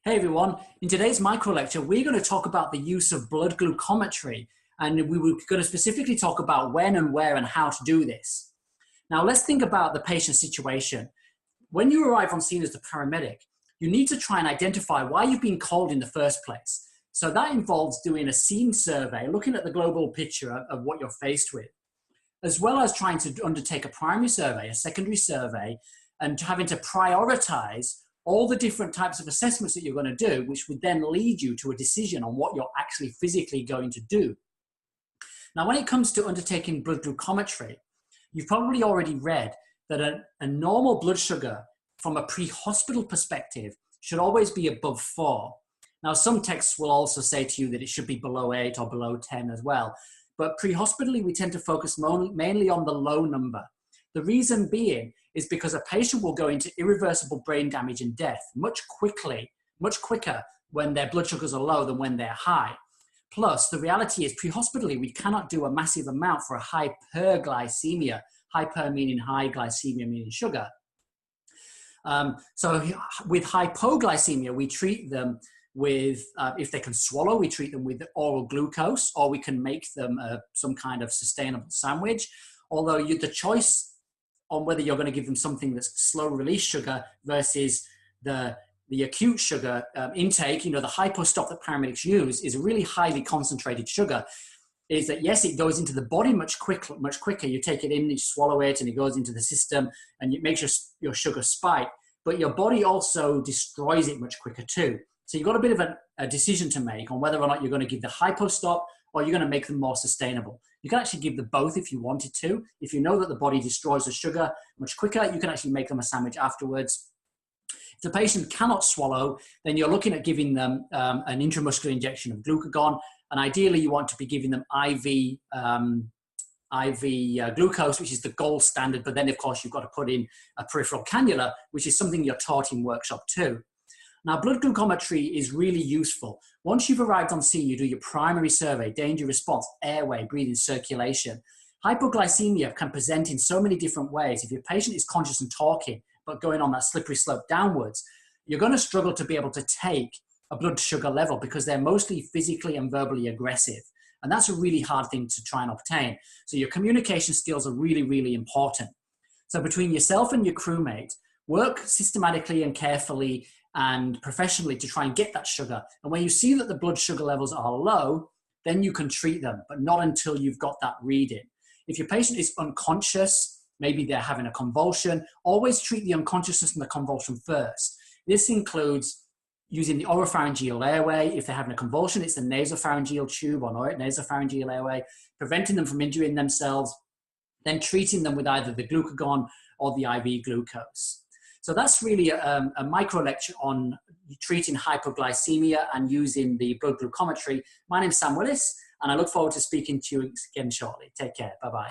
Hey everyone, in today's micro lecture, we're going to talk about the use of blood glucometry, and we were going to specifically talk about when and where and how to do this. Now let's think about the patient situation. When you arrive on scene as the paramedic, you need to try and identify why you've been called in the first place. So that involves doing a scene survey, looking at the global picture of what you're faced with, as well as trying to undertake a primary survey, a secondary survey, and having to prioritize all the different types of assessments that you're going to do, which would then lead you to a decision on what you're actually physically going to do. Now, when it comes to undertaking blood glucometry, you've probably already read that a normal blood sugar from a pre-hospital perspective should always be above 4. Now, some texts will also say to you that it should be below 8 or below 10 as well. But pre-hospitally, we tend to focus mainly on the low number. The reason being is because a patient will go into irreversible brain damage and death much quicker when their blood sugars are low than when they're high. Plus, the reality is pre-hospitally, we cannot do a massive amount for a hyperglycemia. Hyper meaning high, glycemia meaning sugar. So with hypoglycemia, we treat them with, if they can swallow, we treat them with oral glucose, or we can make them some kind of sustainable sandwich. Although the choice on whether you're going to give them something that's slow release sugar versus the acute sugar intake, the hypo-stop that paramedics use is a really highly concentrated sugar. Is that yes, it goes into the body much quicker. You take it in, you swallow it, and it goes into the system, and it makes your sugar spike. But your body also destroys it much quicker too. So you've got a bit of a decision to make on whether or not you're going to give the hypo-stop or you're going to make them more sustainable. You can actually give them both if you wanted to. If you know that the body destroys the sugar much quicker, you can actually make them a sandwich afterwards. If the patient cannot swallow, then you're looking at giving them an intramuscular injection of glucagon, and ideally you want to be giving them IV glucose, which is the gold standard, but then of course you've got to put in a peripheral cannula, which is something you're taught in workshop too. Now, blood glucometry is really useful. Once you've arrived on scene, you do your primary survey, danger response, airway, breathing, circulation. Hypoglycemia can present in so many different ways. If your patient is conscious and talking, but going on that slippery slope downwards, you're going to struggle to be able to take a blood sugar level because they're mostly physically and verbally aggressive. And that's a really hard thing to try and obtain. So your communication skills are really, really important. So between yourself and your crewmate, work systematically and carefully and professionally to try and get that sugar. And when you see that the blood sugar levels are low, then you can treat them, but not until you've got that reading. If your patient is unconscious, maybe they're having a convulsion, always treat the unconsciousness and the convulsion first. This includes using the oropharyngeal airway. If they're having a convulsion, it's the nasopharyngeal tube or nasopharyngeal airway, preventing them from injuring themselves, then treating them with either the glucagon or the IV glucose. So that's really a micro lecture on treating hypoglycemia and using the blood glucometry. My name's Sam Willis, and I look forward to speaking to you again shortly. Take care. Bye-bye.